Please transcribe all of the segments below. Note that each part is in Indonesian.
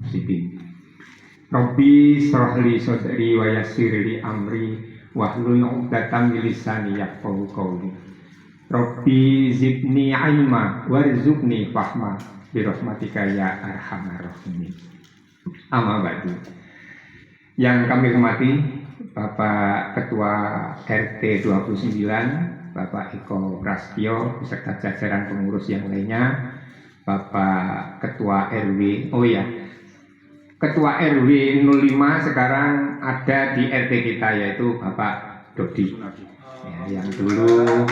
mufsidin. Rabbi shrah li sadri wa yassir li amri wahlul 'uqdatam min lisani yafqahu qawli. Rabbi zidni ilma warzuqni fahma bi rahmatika ya arhamar rahimin. Amma ba'du. Yang kami hormati Bapak Ketua RT 29, Bapak Eko Prasetyo beserta jajaran pengurus yang lainnya, Bapak Ketua RW, Ketua RW 05 sekarang ada di RT kita yaitu Bapak Dodi. Ya, yang dulu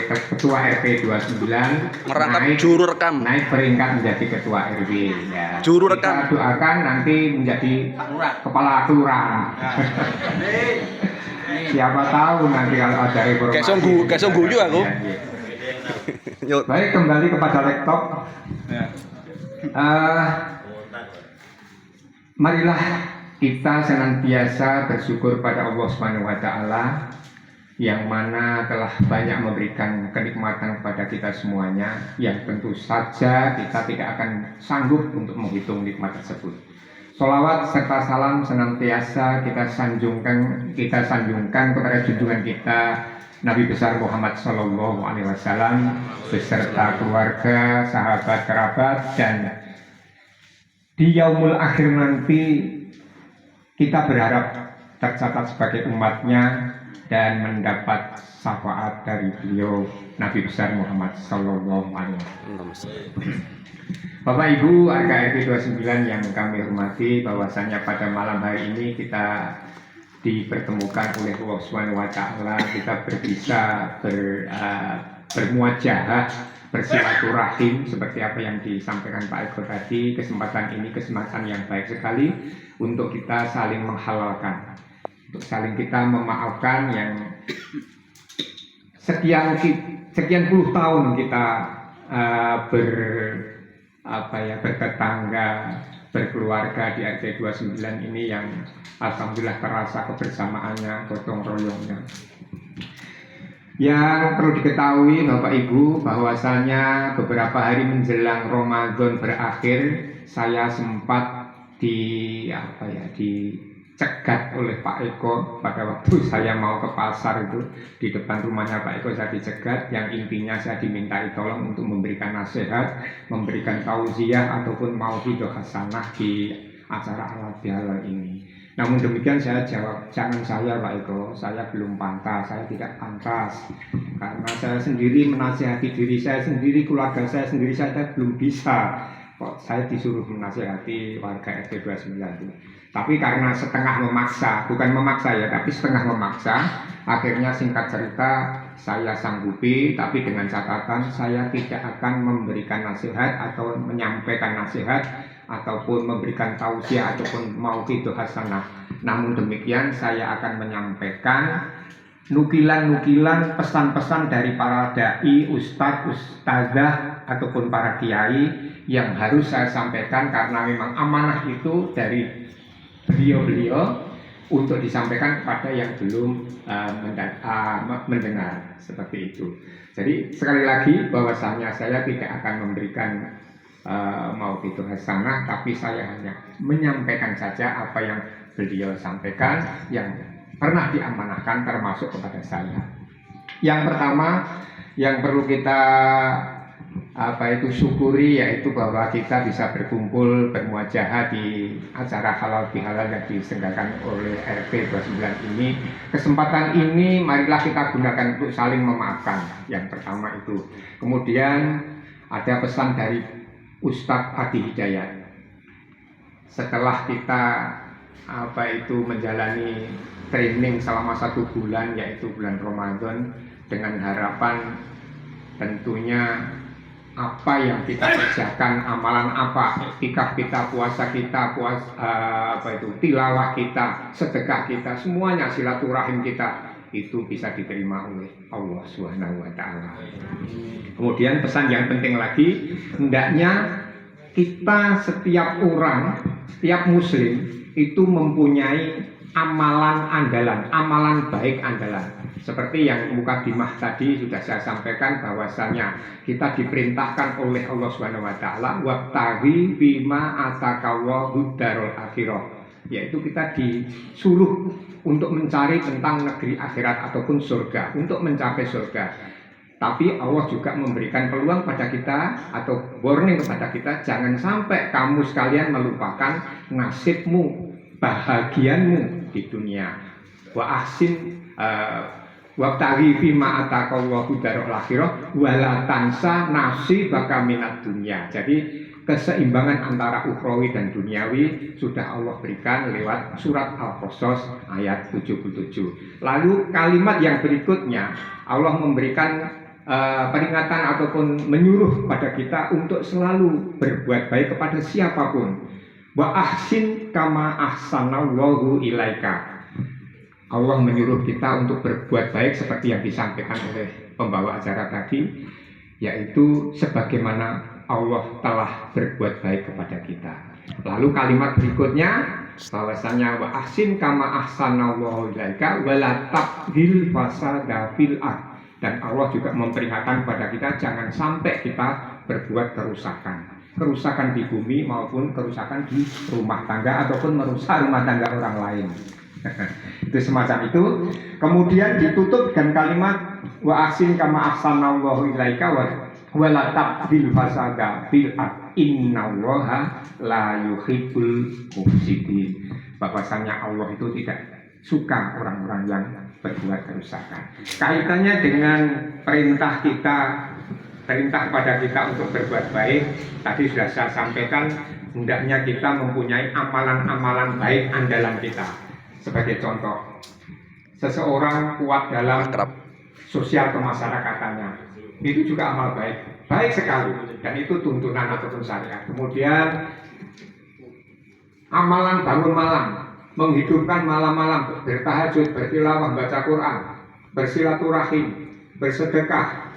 Ketua RT 29 merangkap juru rekam, naik peringkat menjadi Ketua RW. Ya, juru rekam. Kita doakan nanti menjadi Kepala Kelurahan. Siapa tahu nanti kalau ada reformasi. Kayak sungguh juga aku. Baik, kembali kepada laptop. Marilah kita senantiasa bersyukur pada Allah Subhanahu wa Ta'ala yang mana telah banyak memberikan kenikmatan kepada kita semuanya, yang tentu saja kita tidak akan sanggup untuk menghitung nikmat tersebut. Sholawat serta salam senantiasa kita sanjungkan kepada junjungan kita Nabi besar Muhammad Sallallahu Alaihi Wasallam beserta keluarga, sahabat, kerabat, dan di yaumul akhir nanti kita berharap tercatat sebagai umatnya dan mendapat syafaat dari beliau Nabi besar Muhammad Sallallahu Alaihi Wasallam. Bapak Ibu warga RT 29 yang kami hormati, bahwasanya pada malam hari ini kita dipertemukan oleh Allah Subhanahu wa Ta'ala, kita bisa bermuajahah, bersilaturahim seperti apa yang disampaikan Pak Eko tadi. Kesempatan ini kesempatan yang baik sekali untuk kita saling menghalalkan, untuk saling kita memaafkan yang sekian puluh tahun kita bertetangga, berkeluarga di RT 29 ini yang alhamdulillah terasa kebersamaannya, gotong royongnya. Yang perlu diketahui Bapak Ibu bahwasanya beberapa hari menjelang Ramadan berakhir, saya sempat dicegat oleh Pak Eko pada waktu saya mau ke pasar itu. Di depan rumahnya Pak Eko saya dicegat, yang intinya saya dimintai tolong untuk memberikan nasihat, memberikan tausiah ataupun mau'idhah hasanah di acara halal bihalal ini. Namun demikian saya jawab, jangan saya Pak Eko, saya belum pantas, saya tidak pantas, karena saya sendiri menasihati diri saya sendiri, keluarga saya sendiri, saya belum bisa. Kok saya disuruh menasihati warga RT 29 itu. Tapi karena setengah memaksa, bukan memaksa ya, tapi setengah memaksa, akhirnya singkat cerita saya sanggupi, tapi dengan catatan saya tidak akan memberikan nasihat atau menyampaikan nasihat ataupun memberikan tausiah ataupun mau'idhah hasanah. Namun demikian saya akan menyampaikan nukilan-nukilan pesan-pesan dari para dai, ustadz, ustazah ataupun para kiai yang harus saya sampaikan karena memang amanah itu dari beliau-beliau untuk disampaikan kepada yang belum mendengar seperti itu. Jadi sekali lagi bahwasanya saya tidak akan memberikan mau'idhah hasanah, tapi saya hanya menyampaikan saja apa yang beliau sampaikan yang pernah diamanahkan termasuk kepada saya. Yang pertama yang perlu kita syukuri yaitu bahwa kita bisa berkumpul bermuajahah di acara halal bihalal yang diselenggarakan oleh RT 29 ini. Kesempatan ini marilah kita gunakan untuk saling memaafkan. Yang pertama itu. Kemudian ada pesan dari Ustadz Adi Hidayat. Setelah kita menjalani training selama 1 bulan yaitu bulan Ramadan, dengan harapan tentunya apa yang kita kerjakan, amalan apa, iktikaf kita, puasa kita, tilawah kita, sedekah kita, semuanya silaturahim kita itu bisa diterima oleh Allah Subhanahu wa Ta'ala. Kemudian pesan yang penting lagi, hendaknya kita setiap orang, setiap muslim itu mempunyai amalan andalan, amalan baik andalan. Seperti yang mukadimah tadi sudah saya sampaikan bahwasanya kita diperintahkan oleh Allah Subhanahu wa taala wabtaghi bima atakallahu darul akhirah, yaitu kita disuruh untuk mencari tentang negeri akhirat ataupun surga, untuk mencapai surga. Tapi Allah juga memberikan peluang pada kita atau warning kepada kita, jangan sampai kamu sekalian melupakan nasibmu, bahagianmu di dunia. Wa ahsin wabtaghi fima atakallahu darul akhirah wala tansa nasibaka minad dunya. Jadi keseimbangan antara ukhrawi dan duniawi sudah Allah berikan lewat surat Al-Qasas ayat 77. Lalu kalimat yang berikutnya Allah memberikan peringatan ataupun menyuruh pada kita untuk selalu berbuat baik kepada siapapun. Wa ahsin kama ahsanallahu ilaika. Allah menyuruh kita untuk berbuat baik seperti yang disampaikan oleh pembawa acara tadi, yaitu sebagaimana Allah telah berbuat baik kepada kita. Lalu kalimat berikutnya bahwasanya wa ahsin kama ahsanallahu ilaika wala tabghil fasada fil ardh. Dan Allah juga memperingatkan kepada kita jangan sampai kita berbuat kerusakan di bumi maupun kerusakan di rumah tangga ataupun merusak rumah tangga orang lain. Itu semacam itu. Kemudian ditutup dengan kalimat wa ahsin kama ahsanallahu ilaika wa la tabghil fasada fil ardh innallaha la yuhibbul mufsidin. Bahwasanya Allah itu tidak suka orang-orang yang berbuat kerusakan. Kaitannya dengan perintah kepada kita untuk berbuat baik, tadi sudah saya sampaikan, hendaknya kita mempunyai amalan-amalan baik andalan kita. Sebagai contoh, seseorang kuat dalam sosial kemasyarakatannya, itu juga amal baik, baik sekali, dan itu tuntunan ataupun syariat. Kemudian amalan bangun malam, menghidupkan malam-malam, bertahajud, bertilawah, baca Quran, bersilaturahim, bersedekah,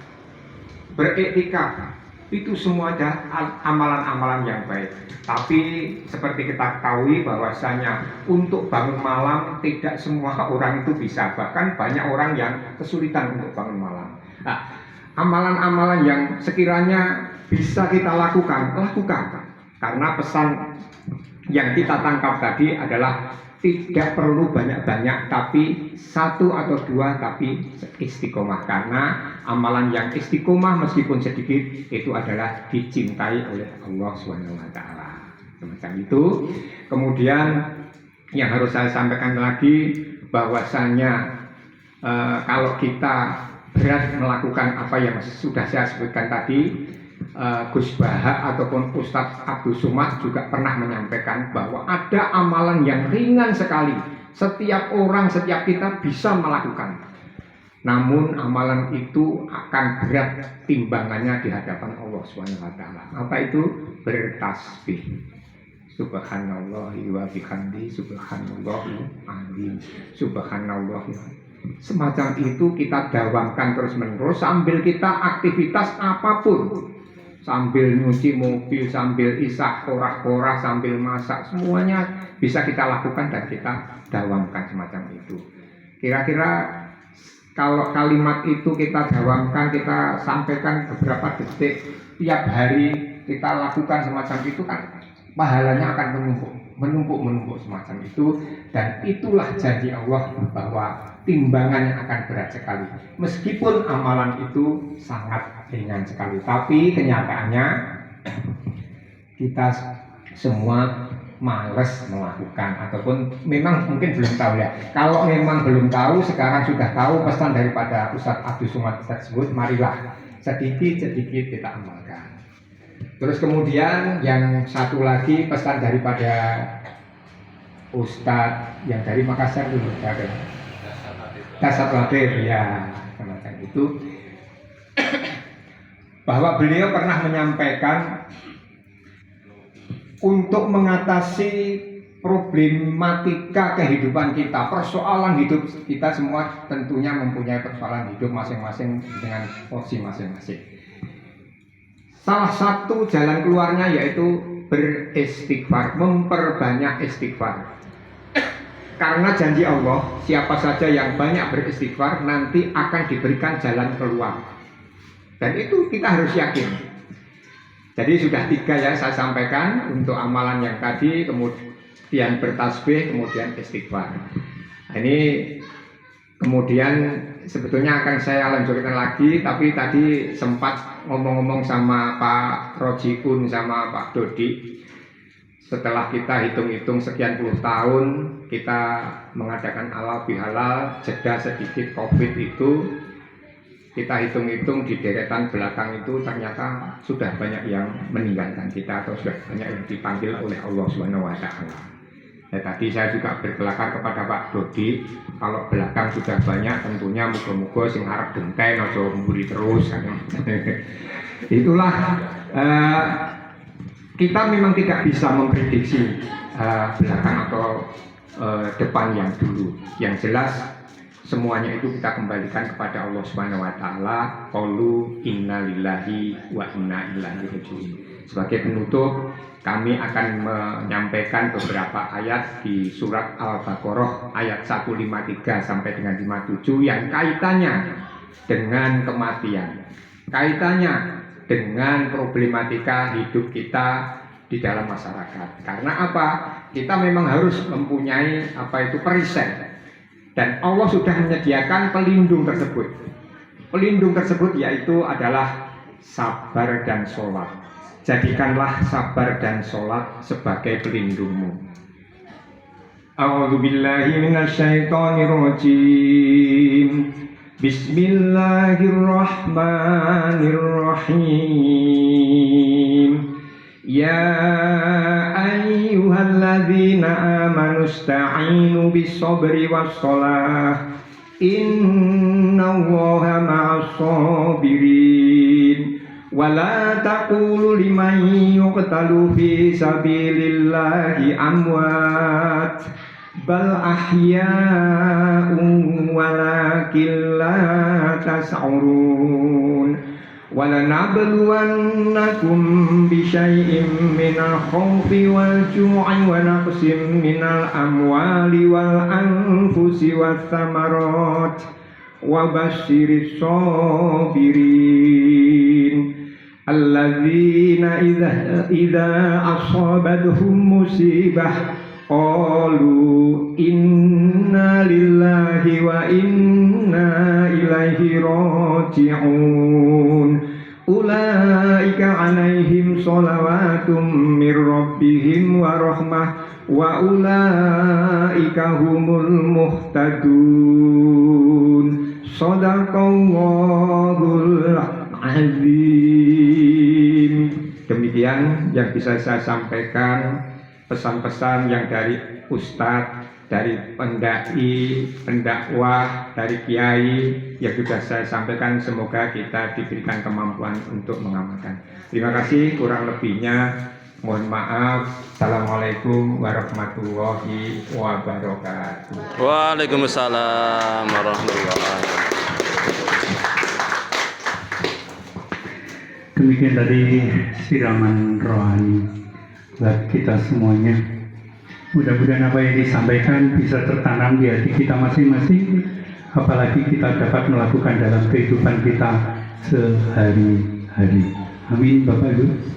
beriktikaf, itu semua ada amalan-amalan yang baik. Tapi seperti kita ketahui bahwasanya untuk bangun malam tidak semua orang itu bisa, bahkan banyak orang yang kesulitan untuk bangun malam. Nah, amalan-amalan yang sekiranya bisa kita lakukan, karena pesan yang kita tangkap tadi adalah tidak perlu banyak-banyak, tapi satu atau dua, tapi istiqomah. Karena amalan yang istiqomah meskipun sedikit itu adalah dicintai oleh Allah SWT. Semacam itu. Kemudian yang harus saya sampaikan lagi bahwasanya kalau kita berat melakukan apa yang sudah saya sebutkan tadi, Gus Baha ataupun Ustadz Abdul Somad juga pernah menyampaikan bahwa ada amalan yang ringan sekali, setiap orang, setiap kita bisa melakukan. Namun amalan itu akan berat timbangannya di hadapan Allah SWT. Apa itu? Bertasbih. Subhanallahi wa bihamdi, subhanallahil azim, subhanallah. Semacam itu kita dawamkan terus-menerus sambil kita aktivitas apapun. Sambil nyuci mobil, sambil isah korah-korah, sambil masak, semuanya bisa kita lakukan dan kita dawamkan semacam itu. Kira-kira kalau kalimat itu kita dawamkan, kita sampaikan beberapa detik tiap hari, kita lakukan semacam itu, kan pahalanya akan menumpuk semacam itu. Dan itulah janji Allah bahwa timbangannya akan berat sekali, meskipun amalan itu sangat ringan sekali. Tapi kenyataannya kita semua malas melakukan, ataupun memang mungkin belum tahu ya. Kalau memang belum tahu, sekarang sudah tahu pesan daripada Ustadz Abdul Somad tersebut, marilah sedikit-sedikit kita amalkan. Terus kemudian yang satu lagi pesan daripada Ustadz yang dari Makassar dulu, Kasat Latif, ya semacam itu, bahwa beliau pernah menyampaikan untuk mengatasi problematika kehidupan kita, persoalan hidup kita semua tentunya mempunyai persoalan hidup masing-masing dengan porsi masing-masing. Salah satu jalan keluarnya yaitu beristighfar, memperbanyak istighfar. Karena janji Allah, siapa saja yang banyak beristighfar nanti akan diberikan jalan keluar. Dan itu kita harus yakin. Jadi sudah 3 ya saya sampaikan untuk amalan yang tadi, kemudian bertasbih, kemudian istighfar. Nah, ini kemudian sebetulnya akan saya lanjutkan lagi, tapi tadi sempat ngomong-ngomong sama Pak Rojiun sama Pak Dodi. Setelah kita hitung-hitung sekian puluh tahun kita mengadakan halal bihalal, jeda sedikit COVID itu, kita hitung-hitung di deretan belakang itu ternyata sudah banyak yang meninggalkan kita atau sudah banyak yang dipanggil oleh Allah Subhanahu wa Ta'ala. Ya, tadi saya juga berkelakar kepada Pak Dodi, kalau belakang sudah banyak tentunya muga-muga sing arep genteng aja mburi terus. Itulah kita memang tidak bisa memprediksi belakang atau depan yang dulu. Yang jelas semuanya itu kita kembalikan kepada Allah Subhanahu wa Ta'ala. Qalu inna lillahi wa inna ilaihi raji'un. Sebagai penutup, kami akan menyampaikan beberapa ayat di surat Al-Baqarah ayat 153 sampai dengan 57 yang kaitannya dengan kematian, kaitannya dengan problematika hidup kita di dalam masyarakat. Karena apa? Kita memang harus mempunyai perisai. Dan Allah sudah menyediakan pelindung tersebut. Pelindung tersebut yaitu adalah sabar dan sholat. Jadikanlah sabar dan sholat sebagai pelindungmu. A'udzubillahi minasyaitonirrajim. Bismillahirrahmanirrahim. Ya ayyuhalladzina amanu ista'inu bis-sabri was-shalah. Innallaha ma'as-sabirin. Wa la taqulu liman yuqtalu fi sabilillahi amwat bal ahya'un walakin la tas'urun. Walanabluwannakum bisyai'im minal khawfi wal ju'i wa naqsim minal amwali wal anfusi wath thamarat wa basyiris sabirin alladzina idza asabathum musibah qalu inna lillahi wa inna ilaihi raji'un. Ulaika alaihim sholawatun mir rabbihim wa rahmah wa ulaika humul muhtadun. Shadaqallahul azim. Demikian yang bisa saya sampaikan, pesan-pesan yang dari Ustadz, dari pendai, pendakwah, dari kiai yang sudah saya sampaikan. Semoga kita diberikan kemampuan untuk mengamalkan. Terima kasih, kurang lebihnya mohon maaf. Assalamualaikum warahmatullahi wabarakatuh. Waalaikumsalam warahmatullahi wabarakatuh. Demikian tadi siraman rohani buat kita semuanya. Mudah-mudahan apa yang disampaikan bisa tertanam di hati kita masing-masing, apalagi kita dapat melakukan dalam kehidupan kita sehari-hari. Amin Bapak Ibu.